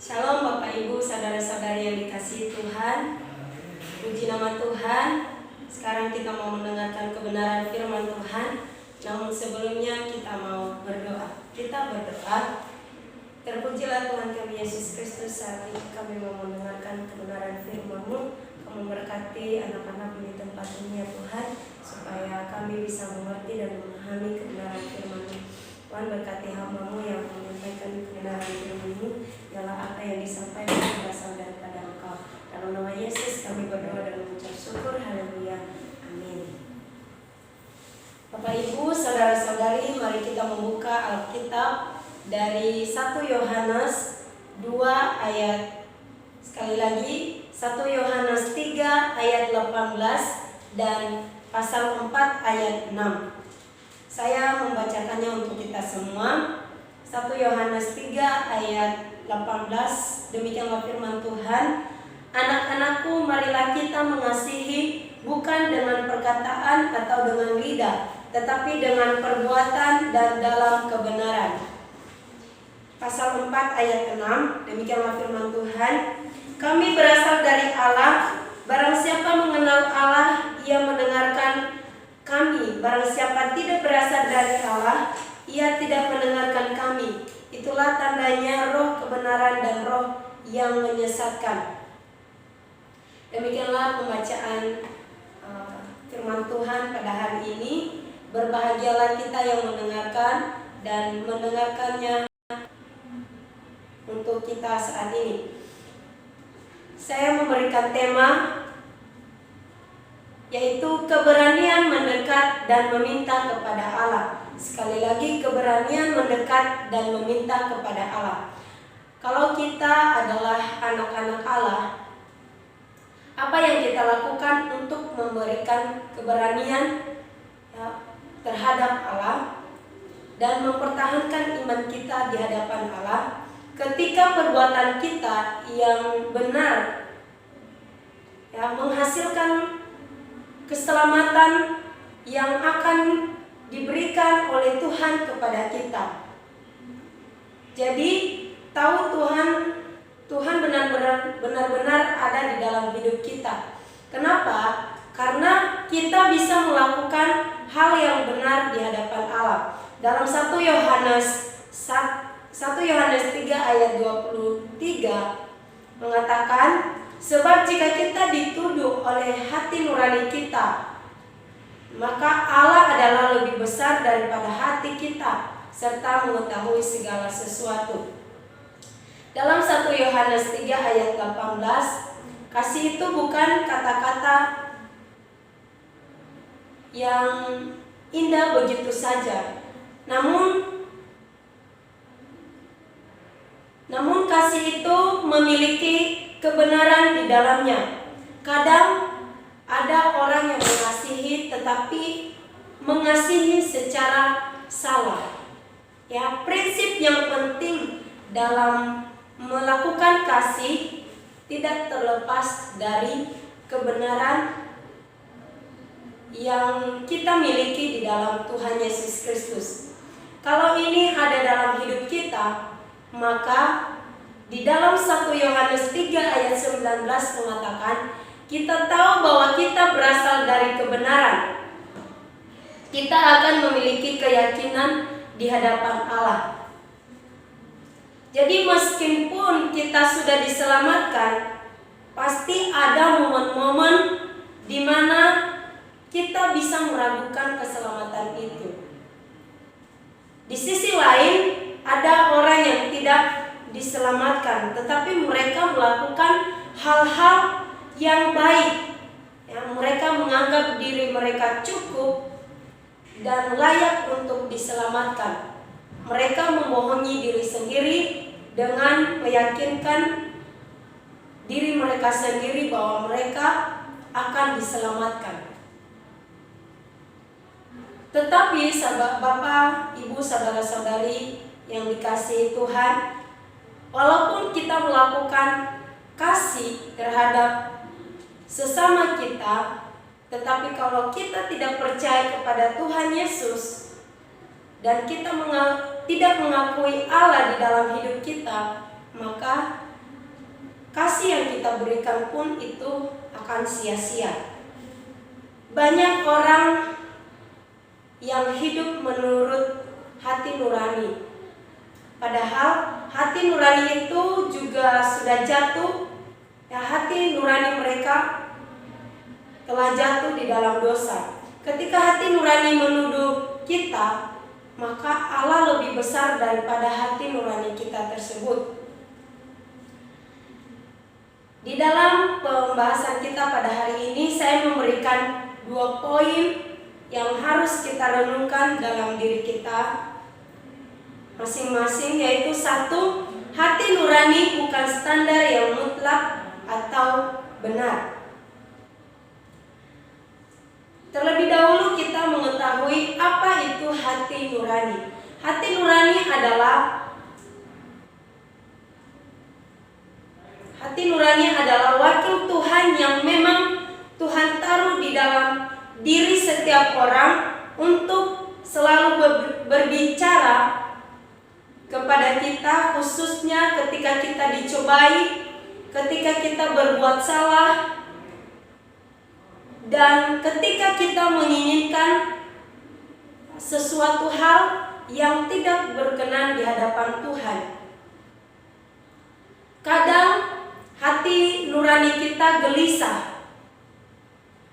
Shalom Bapak Ibu, saudara-saudari yang dikasihi Tuhan. Puji nama Tuhan. Sekarang kita mau mendengarkan kebenaran firman Tuhan. Namun sebelumnya kita mau berdoa. Kita berdoa. Terpujilah Tuhan kami Yesus Kristus, saat ini kami mau mendengarkan kebenaran firman-Mu. Kamu memberkati anak-anak di tempat ini ya Tuhan, supaya kami bisa mengerti dan memahami kebenaran firman-Mu. Tuhan berkati hamba-Mu yang menyampaikan kebenaran firman-Mu. Ialah apa yang disampaikan berasal daripada Engkau. Dalam nama Yesus kami berdoa dan mengucap syukur. Haleluya. Amin. Bapak Ibu, saudara-saudari, mari kita membuka Alkitab dari 1 Yohanes 2 ayat, sekali lagi 1 Yohanes 3 ayat 18 dan pasal 4 ayat 6. Saya membacakannya untuk kita semua. 1 Yohanes 3 ayat 18, demikianlah firman Tuhan. Anak-anakku, marilah kita mengasihi bukan dengan perkataan atau dengan lidah, tetapi dengan perbuatan dan dalam kebenaran. Pasal 4 ayat 6, demikianlah firman Tuhan. Kami berasal dari Allah, barang siapa mengenal Allah, ia mendengarkan kami. Barang siapa tidak berasal dari Allah, ia tidak mendengarkan kami. Itulah tandanya roh kebenaran dan roh yang menyesatkan. Demikianlah pembacaan firman Tuhan pada hari ini. Berbahagialah kita yang mendengarkan dan mendengarkannya untuk kita saat ini. Saya memberikan tema yaitu keberanian mendekat dan meminta kepada Allah. Sekali lagi, keberanian mendekat dan meminta kepada Allah. Kalau kita adalah anak-anak Allah, apa yang kita lakukan untuk memberikan keberanian terhadap Allah dan mempertahankan iman kita di hadapan Allah ketika perbuatan kita yang benar menghasilkan keselamatan yang akan diberikan oleh Tuhan kepada kita. Jadi tahu Tuhan benar-benar ada di dalam hidup kita. Kenapa? Karena kita bisa melakukan hal yang benar di hadapan Allah. Dalam 1 Yohanes 3 ayat 23 mengatakan, sebab jika kita dituduh oleh hati nurani kita, maka Allah adalah lebih besar daripada hati kita, serta mengetahui segala sesuatu. Dalam 1 Yohanes 3 ayat 18, kasih itu bukan kata-kata yang indah begitu saja, namun kasih itu memiliki kebenaran di dalamnya. Kadang ada orang yang mengasihi tetapi mengasihi secara salah. Prinsip yang penting dalam melakukan kasih tidak terlepas dari kebenaran yang kita miliki di dalam Tuhan Yesus Kristus. Kalau ini ada dalam hidup kita, maka di dalam 1 Yohanes 3 ayat 19 mengatakan, kita tahu bahwa kita berasal dari kebenaran. Kita akan memiliki keyakinan di hadapan Allah. Jadi meskipun kita sudah diselamatkan, pasti ada momen-momen di mana kita bisa meragukan keselamatan itu. Di sisi lain, ada orang yang tidak diselamatkan, tetapi mereka melakukan hal-hal yang baik. Mereka menganggap diri mereka cukup dan layak untuk diselamatkan. Mereka membohongi diri sendiri dengan meyakinkan diri mereka sendiri bahwa mereka akan diselamatkan. Tetapi sahabat Bapak, Ibu, saudara-saudari yang dikasihi Tuhan, walaupun kita melakukan kasih terhadap sesama kita, tetapi kalau kita tidak percaya kepada Tuhan Yesus dan kita tidak mengakui Allah di dalam hidup kita, maka kasih yang kita berikan pun itu akan sia-sia. Banyak orang yang hidup menurut hati nurani, padahal hati nurani itu juga sudah jatuh. Hati nurani mereka telah jatuh di dalam dosa. Ketika hati nurani menuduh kita, maka Allah lebih besar daripada hati nurani kita tersebut. Di dalam pembahasan kita pada hari ini, saya memberikan 2 poin yang harus kita renungkan dalam diri kita masing-masing, yaitu 1, hati nurani bukan standar yang mutlak atau benar. Terlebih dahulu kita mengetahui apa itu hati nurani. Hati nurani adalah wakil Tuhan yang memang Tuhan taruh di dalam diri setiap orang untuk selalu berbicara kepada kita, khususnya ketika kita dicobai, ketika kita berbuat salah, dan ketika kita menginginkan sesuatu hal yang tidak berkenan di hadapan Tuhan. Kadang hati nurani kita gelisah.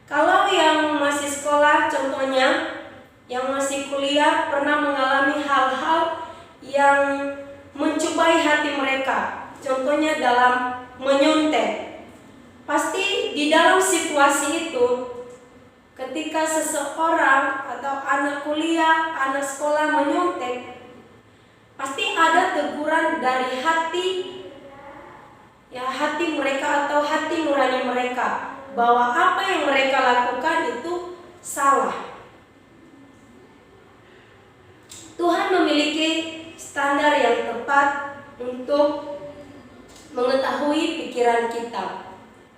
Kalau yang masih sekolah, contohnya yang masih kuliah, pernah mengalami hal-hal yang mencobai hati mereka, contohnya dalam menyontek. Pasti di dalam situasi itu, ketika seseorang atau anak kuliah, anak sekolah menyontek, pasti ada teguran dari hati mereka atau hati nurani mereka, bahwa apa yang mereka lakukan itu salah. Tuhan memiliki standar yang tepat untuk mengetahui pikiran kita.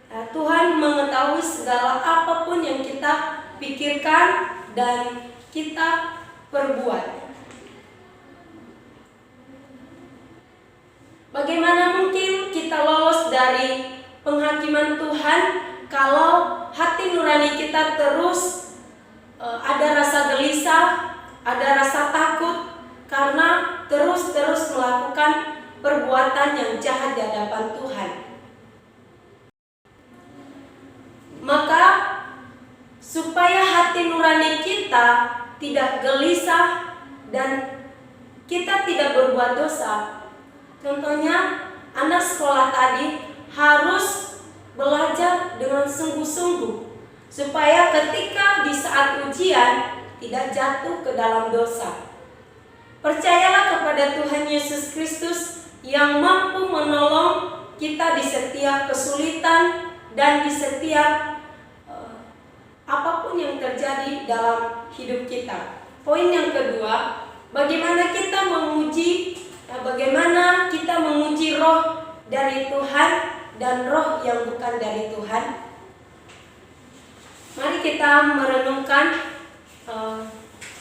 Tuhan mengetahui segala apapun yang kita pikirkan dan kita perbuat. Bagaimana mungkin kita lolos dari penghakiman Tuhan kalau hati nurani kita terus ada rasa gelisah, ada rasa takut karena terus-terus melakukan perbuatan yang jahat di hadapan Tuhan. Maka supaya hati nurani kita tidak gelisah dan kita tidak berbuat dosa, contohnya anak sekolah tadi harus belajar dengan sungguh-sungguh supaya ketika di saat ujian tidak jatuh ke dalam dosa. Percayalah kepada Tuhan Yesus Kristus yang mampu menolong kita di setiap kesulitan dan di setiap apapun yang terjadi dalam hidup kita. Poin yang kedua, bagaimana kita menguji roh dari Tuhan dan roh yang bukan dari Tuhan. Mari kita merenungkan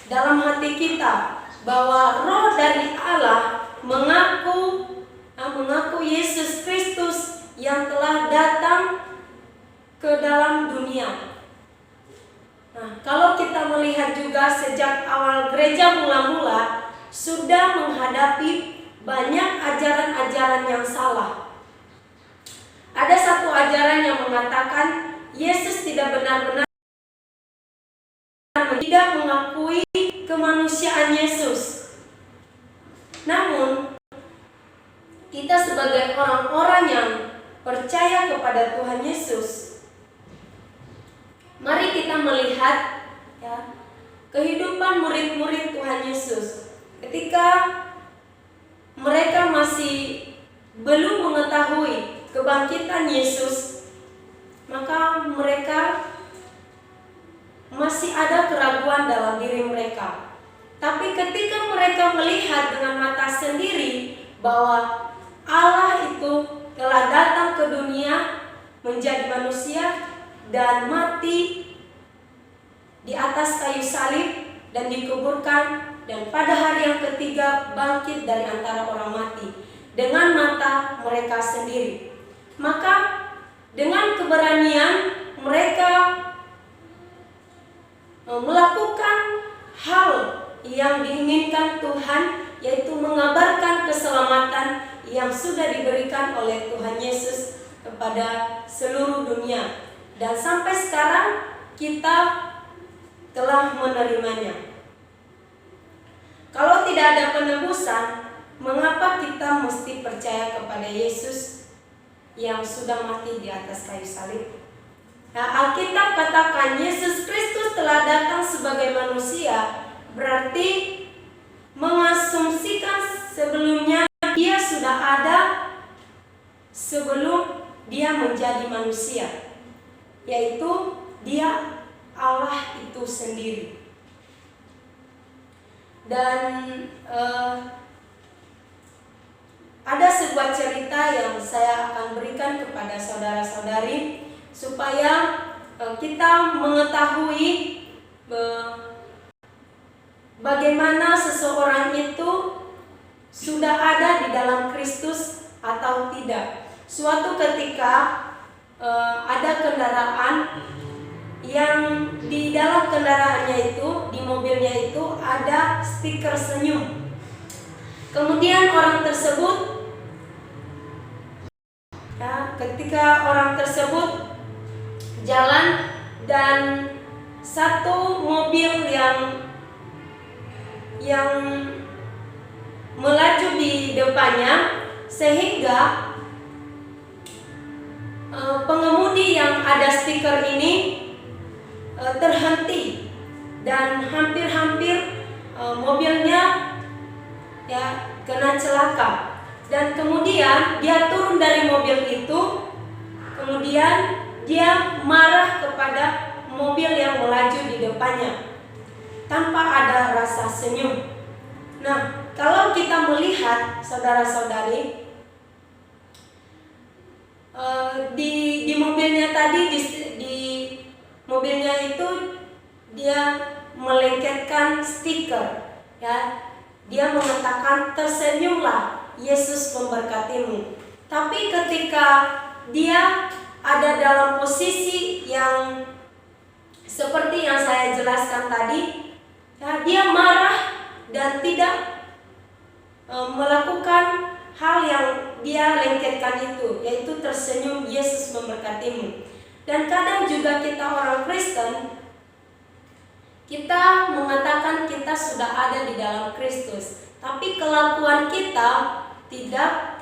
dalam hati kita bahwa roh dari Allah mengaku Yesus Kristus yang telah datang ke dalam dunia. Nah, kalau kita melihat juga sejak awal gereja mula-mula sudah menghadapi banyak ajaran-ajaran yang salah. Ada satu ajaran yang mengatakan Yesus tidak benar-benar tidak mengakui kemanusiaan Yesus. Namun, kita sebagai orang-orang yang percaya kepada Tuhan Yesus, mari kita melihat kehidupan murid-murid Tuhan Yesus. Ketika mereka masih belum mengetahui kebangkitan Yesus, maka mereka masih ada keraguan dalam diri mereka. Tapi ketika mereka melihat dengan mata sendiri bahwa Allah itu telah datang ke dunia menjadi manusia dan mati di atas kayu salib dan dikuburkan, dan pada hari yang ketiga bangkit dari antara orang mati dengan mata mereka sendiri, Maka dengan keberanian mereka melakukan hal yang diinginkan Tuhan, yaitu mengabarkan keselamatan yang sudah diberikan oleh Tuhan Yesus kepada seluruh dunia. Dan sampai sekarang kita telah menerimanya. Kalau tidak ada penebusan, mengapa kita mesti percaya kepada Yesus yang sudah mati di atas kayu salib? Nah, Alkitab katakan Yesus Kristus telah datang sebagai manusia, berarti mengasumsikan sebelumnya dia sudah ada sebelum dia menjadi manusia, yaitu dia Allah itu sendiri. Dan ada sebuah cerita yang saya akan berikan kepada saudara-saudari supaya kita mengetahui bagaimana seseorang itu sudah ada di dalam Kristus atau tidak. Suatu ketika ada kendaraan yang di dalam kendaraannya itu, di mobilnya itu ada stiker senyum. Kemudian orang tersebut, ketika orang tersebut jalan dan satu mobil yang melaju di depannya, sehingga pengemudi yang ada stiker ini terhenti dan hampir-hampir mobilnya kena celaka. Dan kemudian dia turun dari mobil itu, kemudian dia marah kepada mobil yang melaju di depannya tanpa ada rasa senyum. Nah, kalau kita melihat saudara-saudari, di mobilnya tadi, di mobilnya itu dia melengketkan stiker, dia mengatakan tersenyumlah, Yesus memberkatimu. Tapi ketika dia ada dalam posisi yang seperti yang saya jelaskan tadi, dia marah dan tidak melakukan hal yang dia lengketkan itu, yaitu tersenyum, Yesus memberkatimu. Dan kadang juga kita orang Kristen, kita mengatakan kita sudah ada di dalam Kristus, tapi kelakuan kita tidak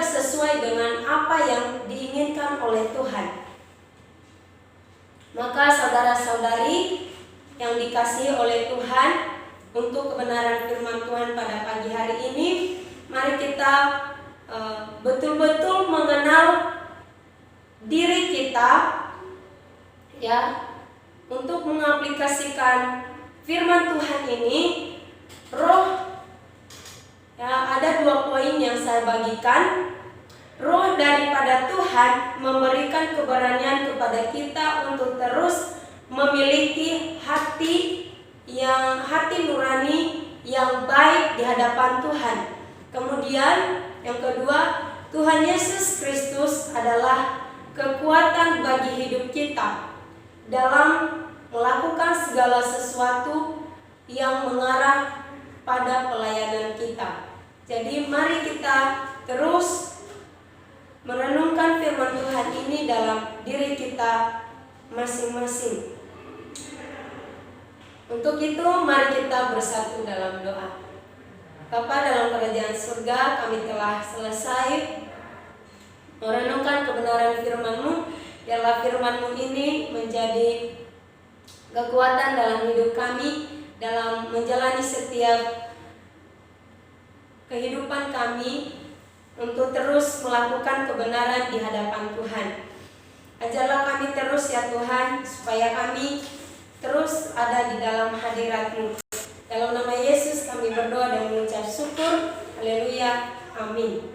sesuai dengan apa yang diinginkan oleh Tuhan. Maka saudara-saudari yang dikasihi oleh Tuhan, untuk kebenaran firman Tuhan pada pagi hari ini, mari kita betul-betul mengenal diri kita, untuk mengaplikasikan firman Tuhan ini. Ada 2 poin yang saya bagikan. Roh daripada Tuhan memberikan keberanian kepada kita untuk terus memiliki hati nurani yang baik di hadapan Tuhan. Kemudian yang kedua, Tuhan Yesus Kristus adalah kekuatan bagi hidup kita dalam melakukan segala sesuatu yang mengarah pada pelayanan kita. Jadi mari kita terus merenungkan firman Tuhan ini dalam diri kita masing-masing. Untuk itu mari kita bersatu dalam doa. Bapa dalam kerajaan surga, kami telah selesai merenungkan kebenaran firman-Mu. Biarlah firman-Mu ini menjadi kekuatan dalam hidup kami, dalam menjalani setiap kehidupan kami, untuk terus melakukan kebenaran di hadapan Tuhan. Ajarlah kami terus ya Tuhan, supaya kami terus ada di dalam hadirat-Mu. Dalam nama Yesus kami berdoa dan mengucap syukur. Haleluya. Amin.